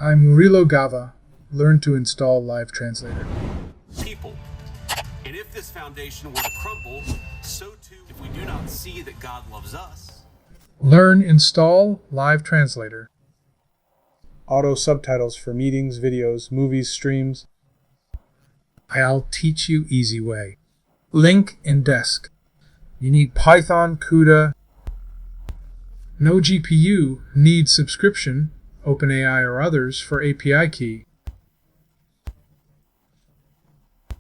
I'm Murilo Gava. Learn to install LiveTranslator. People. And if this foundation were to crumble, so too if we do not see that God loves us. Learn install LiveTranslator. Auto subtitles for meetings, videos, movies, streams. I'll teach you easy way. Link in desk. You need Python, CUDA. No GPU. Need subscription, OpenAI or others for API key.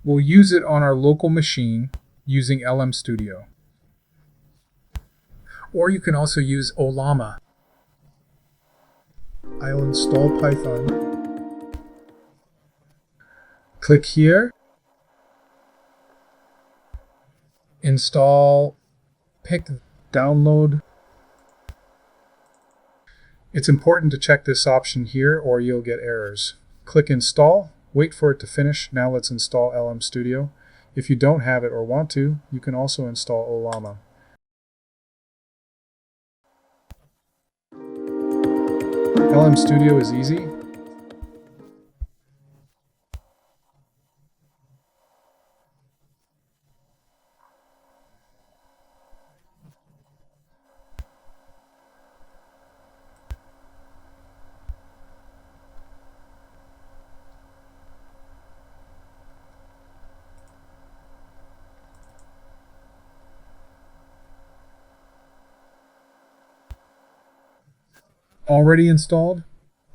We'll use it on our local machine using LM Studio. Or you can also use Olama. I'll install Python. Click here. Install. Pick download. It's important to check this option here or you'll get errors. Click install. Wait for it to finish. Now let's install LM Studio. If you don't have it or want to, you can also install Olama. LM Studio is easy. Already installed?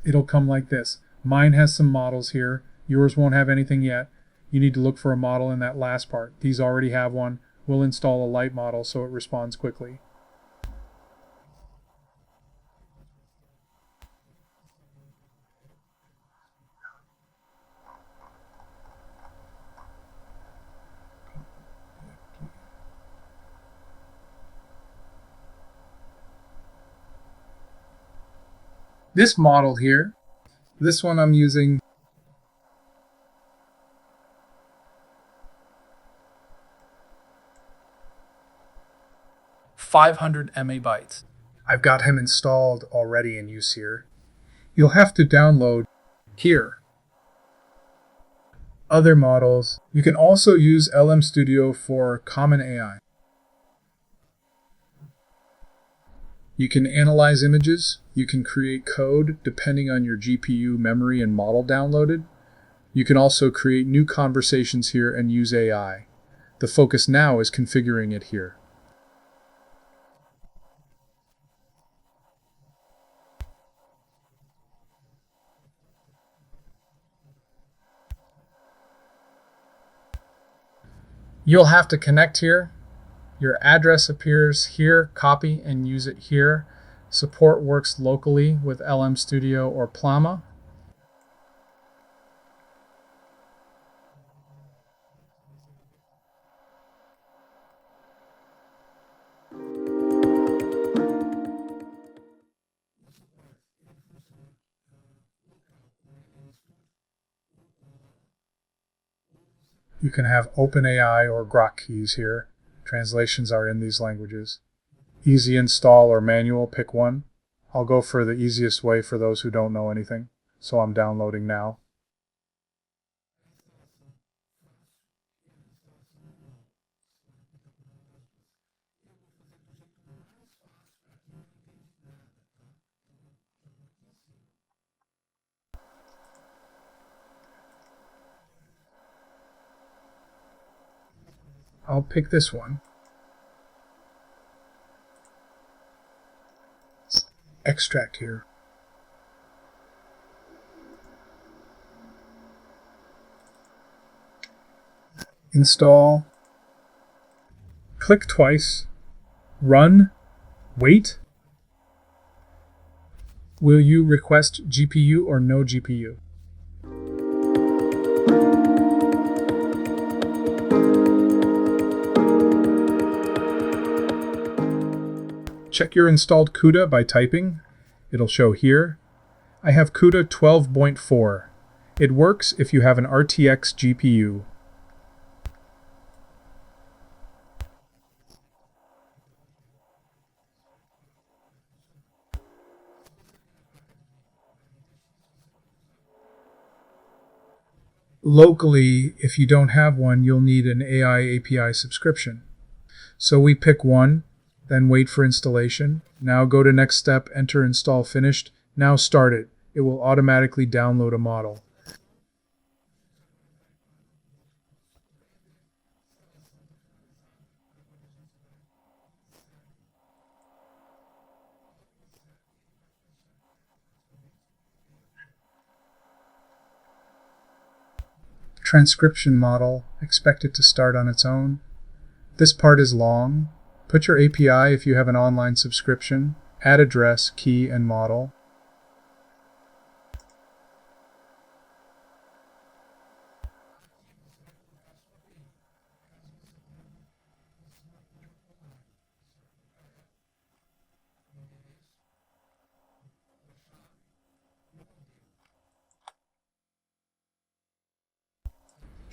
It'll come like this. Mine has some models here. Yours won't have anything yet. You need to look for a model in that last part. These already have one. We'll install a light model so it responds quickly. This model here, this one I'm using 500 MB. I've got him installed already in use here. You'll have to download here. Other models. You can also use LM Studio for Common AI. You can analyze images. You can create code depending on your GPU, memory, and model downloaded. You can also create new conversations here and use AI. The focus now is configuring it here. You'll have to connect here. Your address appears here, copy and use it here. Support works locally with LM Studio or Plama. You can have OpenAI or Grok keys here. Translations are in these languages. Easy install or manual, pick one. I'll go for the easiest way for those who don't know anything. So I'm downloading now. I'll pick this one. Extract here. Install. Click twice. Run. Wait. Will you request GPU or no GPU? Check your installed CUDA by typing. It'll show here. I have CUDA 12.4. It works if you have an RTX GPU. Locally, if you don't have one, you'll need an AI API subscription. So we pick one, then wait for installation. Now go to next step, enter install finished. Now start it. It will automatically download a model. Transcription model, expect it to start on its own. This part is long. Put your API if you have an online subscription. Add address, key, and model.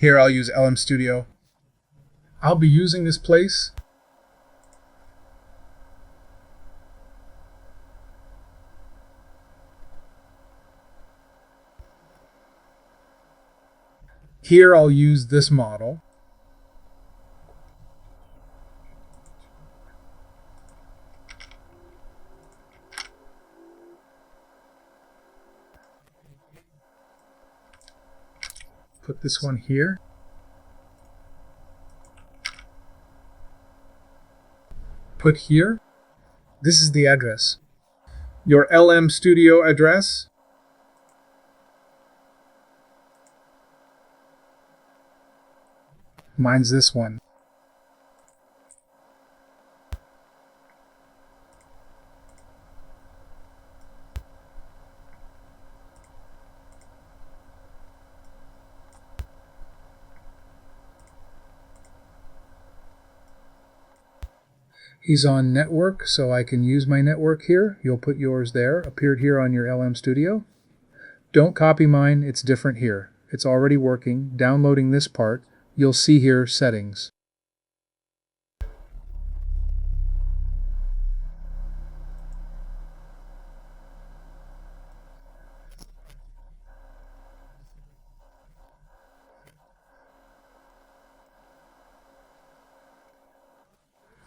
Here I'll use LM Studio. I'll be using this place. Here I'll use this model. Put this one here. Put here. This is the address. Your LM Studio address. Mine's this one. He's on network, so I can use my network here. You'll put yours there, appeared here on your LM Studio. Don't copy mine, it's different here. It's already working. Downloading this part, you'll see here settings.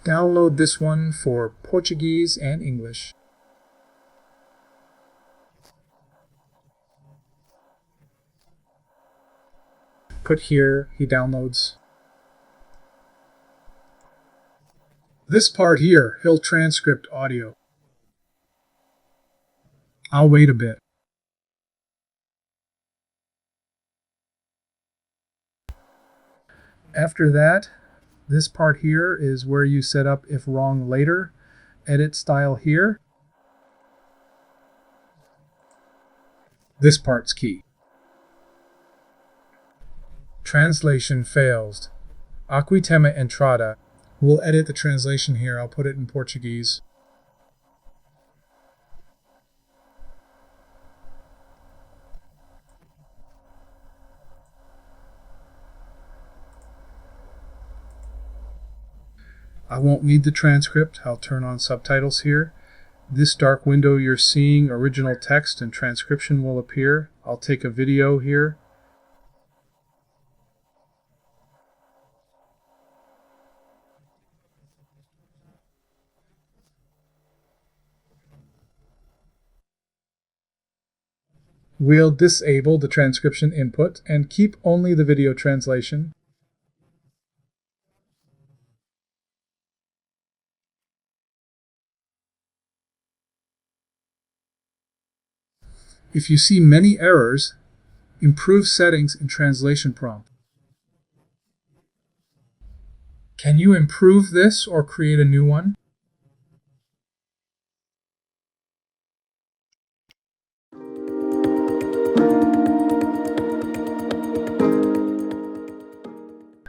Download this one for Portuguese and English. Put here, he downloads. This part here, he'll transcript audio. I'll wait a bit. After that, this part here is where you set up if wrong later. Edit style here. This part's key. Translation fails. Aqui tema entrada. We'll edit the translation here. I'll put it in Portuguese. I won't need the transcript. I'll turn on subtitles here. This dark window you're seeing, original text and transcription will appear. I'll take a video here. We'll disable the transcription input and keep only the video translation. If you see many errors, improve settings in translation prompt. Can you improve this or create a new one?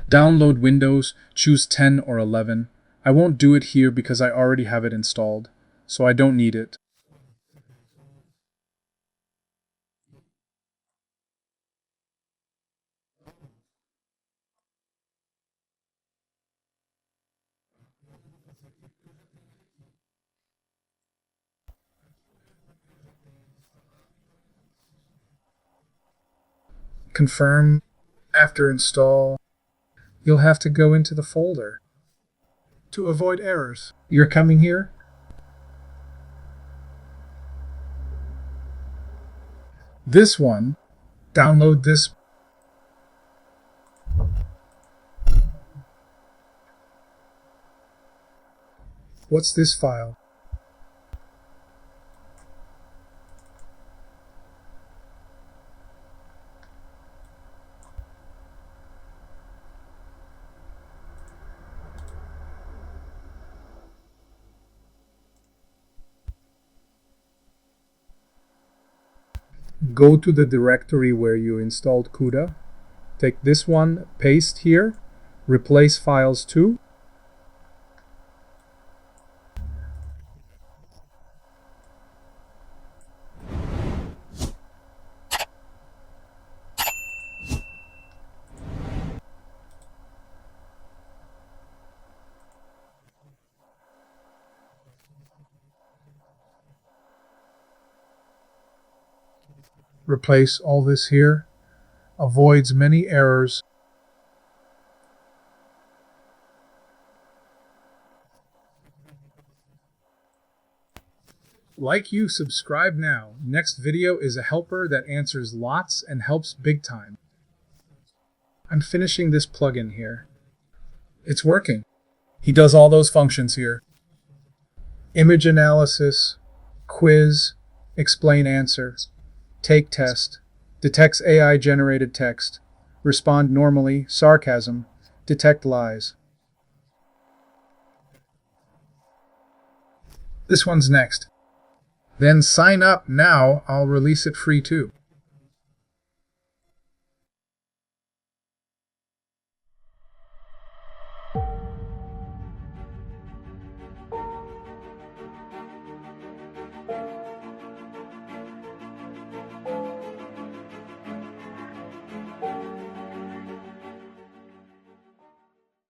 Download Windows, choose 10 or 11. I won't do it here because I already have it installed, so I don't need it. Confirm. After install, you'll have to go into the folder. To avoid errors, you're coming here. This one, download this. What's this file? Go to the directory where you installed CUDA. Take this one, paste here, replace files to. Replace all this here. Avoids many errors. Like you, subscribe now. Next video is a helper that answers lots and helps big time. I'm finishing this plugin here. It's working. He does all those functions here. Image analysis, quiz, explain answer, take test, detects AI-generated text, respond normally, sarcasm, detect lies. This one's next. Then sign up now, I'll release it free too.